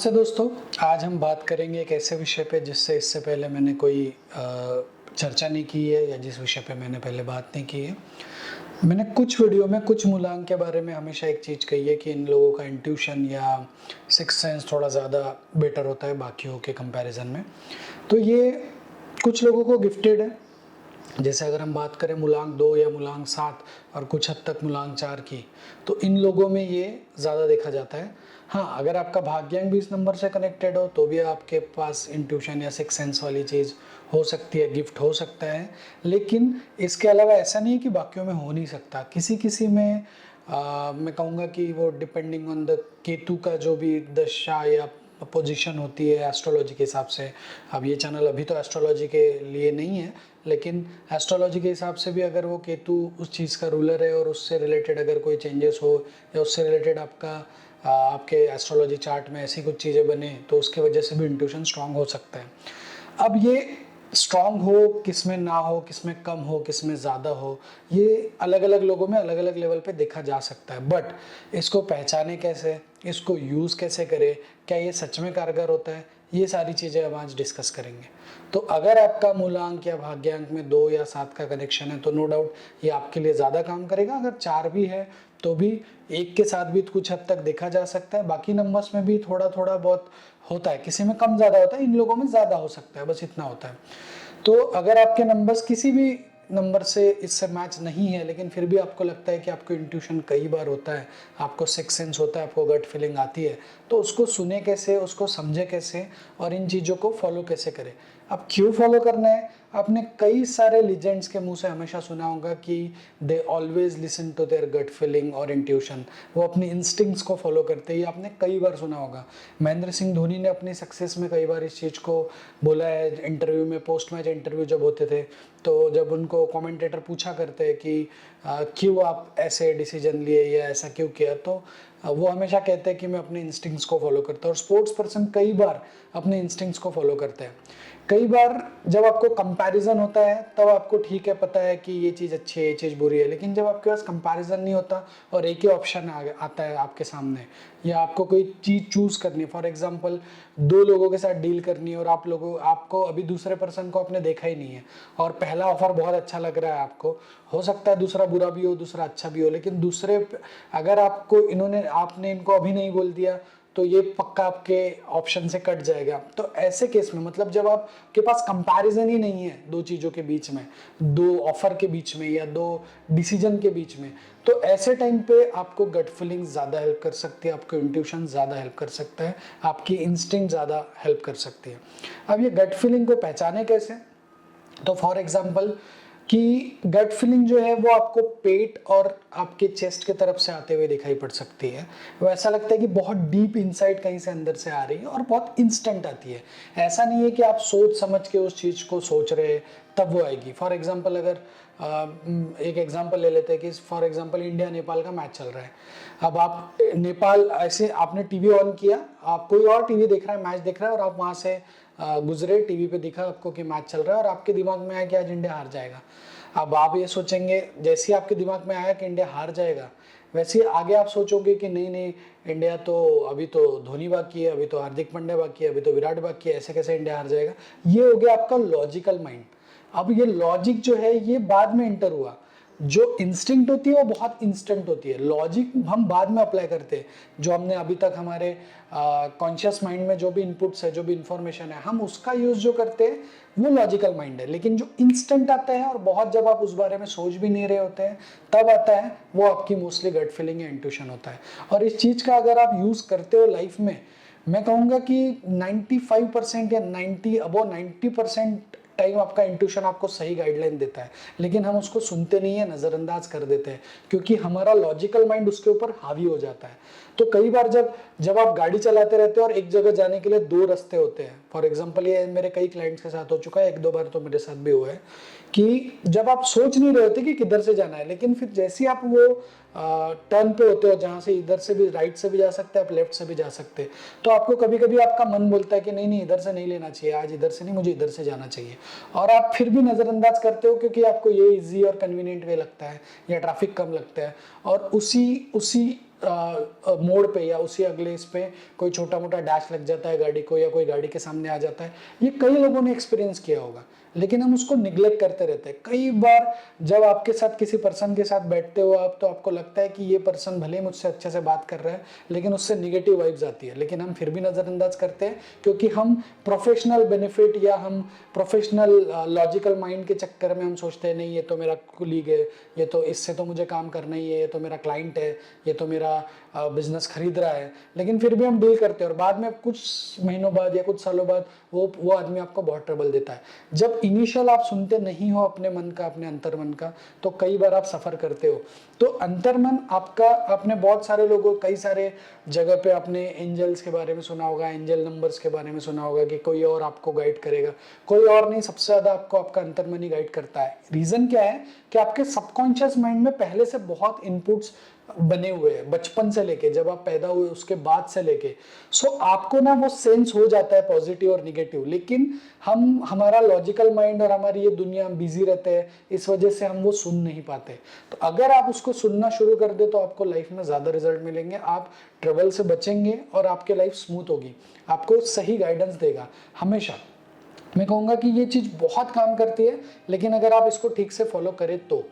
नमस्ते दोस्तों। आज हम बात करेंगे एक ऐसे विषय पे जिससे इससे पहले मैंने कोई चर्चा नहीं की है या जिस विषय पे मैंने पहले बात नहीं की है। मैंने कुछ वीडियो में कुछ मूलांक के बारे में हमेशा एक चीज़ कही है कि इन लोगों का इंट्यूशन या सिक्स सेंस थोड़ा ज़्यादा बेटर होता है बाकियों के कंपैरिजन में। तो ये कुछ लोगों को गिफ्टेड है। जैसे अगर हम बात करें मूलांक 2 या मूलांक 7 और कुछ हद तक मूलांक 4 की, तो इन लोगों में ये ज़्यादा देखा जाता है। हाँ, अगर आपका भाग्यांक भी इस नंबर से कनेक्टेड हो तो भी आपके पास इंट्यूशन या सिक्स सेंस वाली चीज़ हो सकती है, गिफ्ट हो सकता है। लेकिन इसके अलावा ऐसा नहीं है कि बाकियों में हो नहीं सकता। किसी किसी में मैं कहूँगा कि वो डिपेंडिंग ऑन द केतु का जो भी दशा या पोजीशन होती है एस्ट्रोलॉजी के हिसाब से। अब ये चैनल अभी तो एस्ट्रोलॉजी के लिए नहीं है, लेकिन एस्ट्रोलॉजी के हिसाब से भी अगर वो केतु उस चीज़ का रूलर है और उससे रिलेटेड अगर कोई चेंजेस हो या उससे रिलेटेड आपके एस्ट्रोलॉजी चार्ट में ऐसी कुछ चीज़ें बने तो उसके वजह से भी इंट्यूशन स्ट्रांग हो सकता है। अब ये स्ट्रांग हो, किसमें ना हो, किसमें कम हो, किसमें ज़्यादा हो, ये अलग अलग लोगों में अलग अलग लेवल पे देखा जा सकता है। बट इसको पहचाने कैसे, इसको यूज़ कैसे करें, क्या ये सच में कारगर होता है, ये सारी चीज़ें हम आज डिस्कस करेंगे। तो अगर आपका मूलांक या भाग्यांक में 2 या 7 का कनेक्शन है तो नो डाउट ये आपके लिए ज़्यादा काम करेगा। अगर 4 भी है तो भी एक के साथ भी कुछ हद तक देखा जा सकता है। बाकी नंबर्स में भी थोड़ा थोड़ा बहुत होता है, किसी में कम ज़्यादा होता है, इन लोगों में ज़्यादा हो सकता है, बस इतना होता है। तो अगर आपके नंबर्स किसी भी नंबर से इससे मैच नहीं है लेकिन फिर भी आपको लगता है कि आपको इंट्यूशन कई बार होता है, आपको सिक्स सेंस होता है, आपको गट फीलिंग आती है, तो उसको सुने कैसे, उसको समझे कैसे और इन चीज़ों को फॉलो कैसे करें। अब क्यों फॉलो करना है? आपने कई सारे लीजेंड्स के मुंह से हमेशा सुना होगा कि they always listen to their gut feeling और इंट्यूशन। वो अपनी इंस्टिंक्ट्स को फॉलो करते ही आपने कई बार सुना होगा। महेंद्र सिंह धोनी ने अपनी सक्सेस में कई बार इस चीज़ को बोला है इंटरव्यू में। पोस्ट मैच इंटरव्यू जब होते थे तो जब उनको कमेंटेटर पूछा करते हैं कि क्यों आप ऐसे डिसीजन लिए या ऐसा क्यों किया, तो वो हमेशा कहते हैं कि मैं अपने इंस्टिंक्ट्स को फॉलो करता हूँ। और स्पोर्ट्स पर्सन कई बार अपने इंस्टिंक्ट्स को फॉलो करते हैं। कई बार जब आपको कंपैरिजन होता है तब आपको ठीक है, पता है कि ये चीज़ अच्छी है, ये चीज़ बुरी है। लेकिन जब आपके पास कंपैरिजन नहीं होता और एक ही ऑप्शन आता है आपके सामने, या आपको कोई चीज़ चूज़ करनी है, फॉर एग्जांपल 2 लोगों के साथ डील करनी है और आपको अभी दूसरे पर्सन को आपने देखा ही नहीं है और पहला ऑफर बहुत अच्छा लग रहा है आपको, हो सकता है दूसरा बुरा भी हो, दूसरा अच्छा भी हो, लेकिन दूसरे अगर आपने इनको अभी नहीं बोल दिया तो ये पक्का आपके ऑप्शन से कट जाएगा। तो ऐसे केस में मतलब जब आपके पास कंपैरिजन ही नहीं है दो चीज़ों के बीच में, दो ऑफर के बीच में या दो डिसीजन के बीच में, तो ऐसे टाइम पे आपको गट फीलिंग ज़्यादा हेल्प कर सकती है, आपको इंट्यूशन ज़्यादा हेल्प कर सकता है, आपकी इंस्टिंक्ट ज़्यादा हेल्प कर सकती है। अब ये गट फीलिंग को पहचाने कैसे? तो फॉर एग्जाम्पल कि गट फीलिंग जो है वो आपको पेट और आपके चेस्ट के तरफ से आते हुए दिखाई पड़ सकती है। वो ऐसा लगता है कि बहुत डीप इनसाइड कहीं से अंदर से आ रही है और बहुत इंस्टेंट आती है। ऐसा नहीं है कि आप सोच समझ के उस चीज़ को सोच रहे तब वो आएगी। फॉर एग्जाम्पल अगर एक एग्जाम्पल ले लेते हैं कि फॉर एग्जाम्पल इंडिया नेपाल का मैच चल रहा है। अब आप नेपाल ऐसे आपने टीवी ऑन किया, आप कोई और टीवी देख रहा है, मैच देख रहा है और आप वहाँ से गुजरे, टीवी पे दिखा आपको कि मैच चल रहा है और आपके दिमाग में आया कि आज इंडिया हार जाएगा। अब आप ये सोचेंगे, जैसे ही आपके दिमाग में आया कि इंडिया हार जाएगा, वैसे ही आगे आप सोचोगे कि नहीं नहीं, इंडिया तो अभी तो धोनी बाकी है, अभी तो हार्दिक पांड्या बाकी है, अभी तो विराट बाकी है, ऐसे कैसे इंडिया हार जाएगा। ये हो गया आपका लॉजिकल माइंड। अब ये लॉजिक जो है ये बाद में एंटर हुआ। जो इंस्टिंक्ट होती है वो बहुत इंस्टेंट होती है, लॉजिक हम बाद में अप्लाई करते हैं। जो हमने अभी तक हमारे कॉन्शियस माइंड में जो भी इनपुट्स है, जो भी इंफॉर्मेशन है, हम उसका यूज जो करते हैं वो लॉजिकल माइंड है। लेकिन जो इंस्टेंट आता है और बहुत जब आप उस बारे में सोच भी नहीं रहे होते हैं तब आता है, वो आपकी मोस्टली गट फीलिंग या इंट्यूशन होता है। और इस चीज का अगर आप यूज करते हो लाइफ में, मैं कहूंगा कि 95% या 90% टाइम आपका इंट्यूशन आपको सही गाइडलाइन देता है। लेकिन हम उसको सुनते नहीं है, नजरअंदाज कर देते हैं, क्योंकि हमारा लॉजिकल माइंड उसके ऊपर हावी हो जाता है। तो कई बार जब आप गाड़ी चलाते रहते हो और एक जगह जाने के लिए 2 रास्ते होते हैं, फॉर एग्जांपल ये मेरे कई क्लाइंट्स के साथ हो चुका है, 1-2 बार तो मेरे साथ भी हुआ है कि जब आप सोच नहीं रहे होते कि किधर से जाना है, लेकिन फिर जैसे ही आप वो टर्न पे होते हो जहां से इधर से भी, राइट से भी जा सकते हैं आप, लेफ्ट से भी जा सकते हैं, तो आपको कभी कभी आपका मन बोलता है कि नहीं नहीं, इधर से नहीं लेना चाहिए, आज इधर से नहीं, मुझे इधर से जाना चाहिए। और आप फिर भी नजरअंदाज करते हो क्योंकि आपको ये इजी और कन्वीनियंट वे लगता है या ट्रैफिक कम लगता है। और उसी उसी मोड़ पे या उसी अगले इस पे कोई छोटा मोटा डैश लग जाता है गाड़ी को, या कोई गाड़ी के सामने आ जाता है। ये कई लोगों ने एक्सपीरियंस किया होगा, लेकिन हम उसको निग्लेक्ट करते रहते हैं। कई बार जब आपके साथ किसी पर्सन के साथ बैठते हो आप, तो आपको लगता है कि ये पर्सन भले ही मुझसे अच्छे से बात कर रहा है, लेकिन उससे निगेटिव वाइब्स आती है, लेकिन हम फिर भी नज़रअंदाज करते हैं, क्योंकि हम प्रोफेशनल बेनिफिट या हम प्रोफेशनल लॉजिकल माइंड के चक्कर में हम सोचते हैं नहीं ये तो मेरा कुलीग है, ये तो इससे तो मुझे काम करना ही है, ये तो मेरा क्लाइंट है, ये तो मेरा बिजनेस खरीद रहा है, लेकिन फिर भी हम डील करते हैं। और बाद में कुछ महीनों बाद या कुछ सालों बाद वो आदमी आपको बहुत ट्रबल देता है। जब इनिशियल आप सुनते नहीं हो अपने मन का, अपने अंतर्मन का, तो कई बार आप सफर करते हो। तो अंतर्मन आपका, आपने बहुत सारे लोगों, कई सारे जगह पे आपने एंजल्स के बारे में सुना होगा, एंजल नंबर्स के बारे में सुना होगा कि कोई और आपको गाइड करेगा। कोई और नहीं, सबसे ज्यादा आपको आपका अंतर्मन ही गाइड करता है। रीजन क्या है कि आपके सबकॉन्शियस माइंड में पहले से बहुत इनपुट्स बने हुए हैं, बचपन से लेके, जब आप पैदा हुए उसके बाद से लेके। सो आपको ना वो सेंस हो जाता है पॉजिटिव और निगेटिव, लेकिन हमारा लॉजिकल माइंड और हमारी ये दुनिया बिजी रहते हैं, इस वजह से हम वो सुन नहीं पाते। तो अगर आप उसको सुनना शुरू कर दे तो आपको लाइफ में ज्यादा रिजल्ट मिलेंगे, आप ट्रबल से बचेंगे और आपकी लाइफ स्मूथ होगी, आपको सही गाइडेंस देगा हमेशा। मैं कहूँगा कि ये चीज़ बहुत काम करती है, लेकिन अगर आप इसको ठीक से फॉलो करें तो।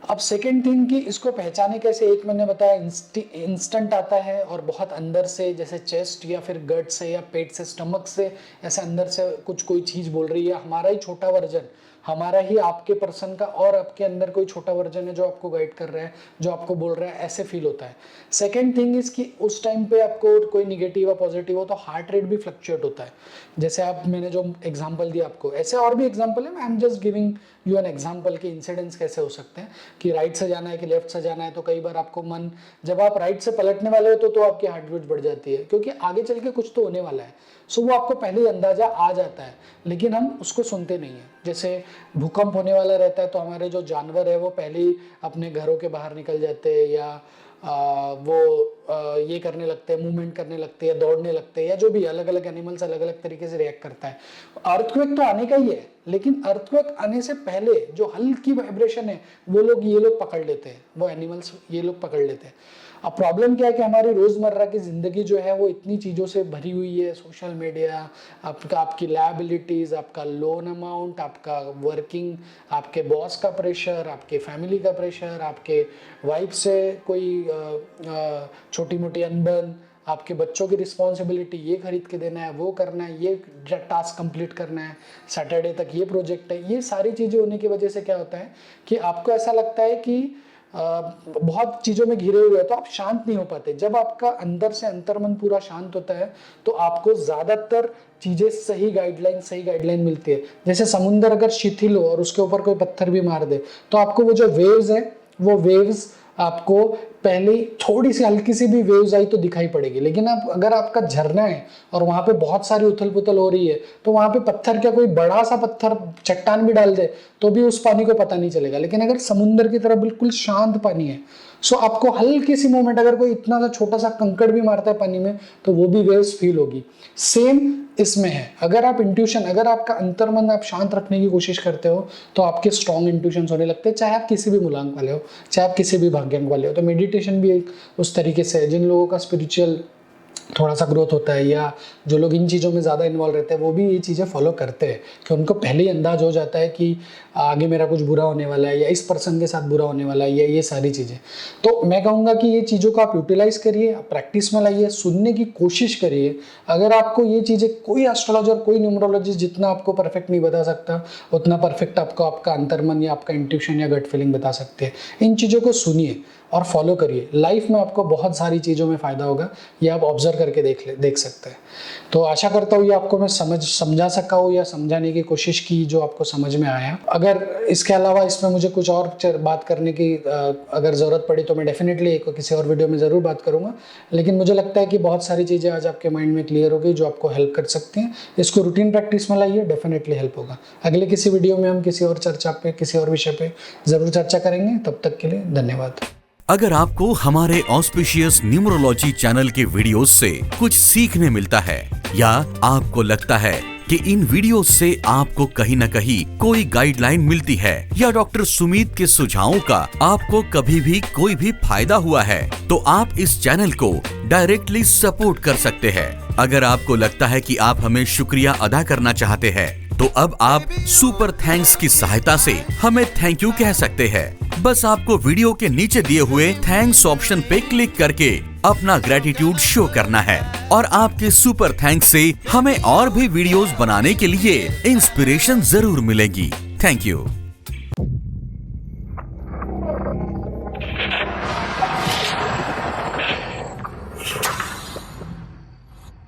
अब सेकेंड थिंग कि इसको पहचाने कैसे, एक मैंने बताया इंस्टेंट आता है और बहुत अंदर से, जैसे चेस्ट या फिर गट से या पेट से, स्टमक से, ऐसे अंदर से कुछ कोई चीज़ बोल रही है, हमारा ही छोटा वर्जन, हमारा ही आपके पर्सन का और आपके अंदर कोई छोटा वर्जन है जो आपको गाइड कर रहा है, जो आपको बोल रहा है, ऐसे फील होता है। सेकेंड थिंग इज कि उस टाइम पे आपको कोई निगेटिव या पॉजिटिव हो तो हार्ट रेट भी फ्लक्चुएट होता है। जैसे आप, मैंने जो एग्जांपल दिया आपको, ऐसे और भी एग्जांपल है, I am just giving you an example कि इंसिडेंट्स कैसे हो सकते हैं, कि राइट से जाना है कि लेफ्ट से जाना है। तो कई बार आपको मन, जब आप राइट से पलटने वाले हो तो आपकी हार्ट बीट बढ़ जाती है, क्योंकि आगे चल के कुछ तो होने वाला है। सो वो आपको पहले ही अंदाजा आ जाता है, लेकिन हम उसको सुनते नहीं है। जैसे भूकंप होने वाला रहता है तो हमारे जो जानवर है वो पहले ही अपने घरों के बाहर निकल जाते हैं, या ये करने लगते हैं, मूवमेंट करने लगते हैं, दौड़ने लगते हैं, या जो भी अलग अलग एनिमल्स अलग अलग तरीके से रिएक्ट करता है। अर्थक्वेक तो आने का ही है, लेकिन अर्थक्वेक आने से पहले जो हल्की वाइब्रेशन है वो ये लोग पकड़ लेते हैं, वो एनिमल्स ये लोग पकड़ लेते हैं। अब प्रॉब्लम क्या है कि हमारी रोजमर्रा की जिंदगी जो है वो इतनी चीजों से भरी हुई है, सोशल मीडिया, आपकी लायबिलिटीज, आपका लोन अमाउंट, आपका वर्किंग, आपके बॉस का प्रेशर, आपके फैमिली का प्रेशर, आपके वाइफ से कोई छोटी मोटी अनबन, आपके बच्चों की रिस्पॉन्सिबिलिटी, ये खरीद के देना है, वो करना है, ये टास्क कंप्लीट करना है, सैटरडे तक ये प्रोजेक्ट है, ये सारी चीज़ें होने की वजह से क्या होता है कि आपको ऐसा लगता है कि बहुत चीज़ों में घिरे हुए हैं, तो आप शांत नहीं हो पाते। जब आपका अंदर से अंतर्मन पूरा शांत होता है तो आपको ज़्यादातर चीज़ें सही गाइडलाइन मिलती है। जैसे समुंदर अगर शिथिल हो और उसके ऊपर कोई पत्थर भी मार दे तो आपको वो जो वेव्स है, वो वेव्स आपको पहले थोड़ी सी हल्की सी भी वेव्स आई तो दिखाई पड़ेगी, लेकिन आप अगर आपका झरना है और वहां पे बहुत सारी उथल पुथल हो रही है तो वहां पे पत्थर, क्या कोई बड़ा सा पत्थर चट्टान भी डाल दे तो भी उस पानी को पता नहीं चलेगा। लेकिन अगर समुद्र की तरह बिल्कुल शांत पानी है, सो आपको हल्की सी मूवमेंट, अगर कोई इतना सा छोटा सा कंकड़ भी मारता है पानी में तो वो भी वेव्स फील होगी। सेम इसमें है, अगर आप इंट्यूशन, अगर आपका अंतर्मन आप शांत रखने की कोशिश करते हो तो आपके स्ट्रॉन्ग इंट्यूशंस होने लगते हैं, चाहे आप किसी भी मूलांक वाले हो, चाहे आप किसी भी भाग्यांक वाले हो। तो मेडिटेशन भी एक उस तरीके से है। जिन लोगों का स्पिरिचुअल थोड़ा सा ग्रोथ होता है या जो लोग इन चीज़ों में ज़्यादा इन्वॉल्व रहते हैं वो भी ये चीज़ें फॉलो करते हैं कि उनको पहले ही अंदाज हो जाता है कि आगे मेरा कुछ बुरा होने वाला है या इस पर्सन के साथ बुरा होने वाला है या ये सारी चीज़ें। तो मैं कहूँगा कि ये चीज़ों को आप यूटिलाइज करिए, आप प्रैक्टिस में लाइए, सुनने की कोशिश करिए। अगर आपको ये चीज़ें, कोई एस्ट्रोलॉजर, कोई न्यूमरोलॉजिस्ट जितना आपको परफेक्ट नहीं बता सकता उतना परफेक्ट आपको आपका अंतर्मन या आपका इंट्यूशन या गट फीलिंग बता सकते हैं। इन चीज़ों को सुनिए और फॉलो करिए, लाइफ में आपको बहुत सारी चीज़ों में फ़ायदा होगा। ये आप ऑब्जर्व करके देख सकते हैं। तो आशा करता हूँ ये आपको मैं समझा सका हूँ या समझाने की कोशिश की जो आपको समझ में आया। अगर इसके अलावा इसमें मुझे कुछ और बात करने की अगर ज़रूरत पड़ी तो मैं डेफिनेटली किसी और वीडियो में ज़रूर बात करूँगा। लेकिन मुझे लगता है कि बहुत सारी चीज़ें आज आपके माइंड में क्लियर हो गई जो आपको हेल्प कर सकती हैं। इसको रूटीन प्रैक्टिस में लाइए, डेफिनेटली हेल्प होगा। अगले किसी वीडियो में हम किसी और चर्चा पे, किसी और विषय पे ज़रूर चर्चा करेंगे। तब तक के लिए धन्यवाद। अगर आपको हमारे ऑस्पिशियस न्यूमरोलॉजी चैनल के वीडियोस से कुछ सीखने मिलता है या आपको लगता है कि इन वीडियोस से आपको कहीं न कहीं कोई गाइडलाइन मिलती है या डॉक्टर सुमित के सुझावों का आपको कभी भी कोई भी फायदा हुआ है, तो आप इस चैनल को डायरेक्टली सपोर्ट कर सकते हैं। अगर आपको लगता है कि आप हमें शुक्रिया अदा करना चाहते हैं, तो अब आप सुपर थैंक्स की सहायता से हमें थैंक यू कह सकते हैं। बस आपको वीडियो के नीचे दिए हुए थैंक्स ऑप्शन पे क्लिक करके अपना ग्रेटिट्यूड शो करना है और आपके सुपर थैंक्स से हमें और भी वीडियोस बनाने के लिए इंस्पिरेशन जरूर मिलेगी। Thank you.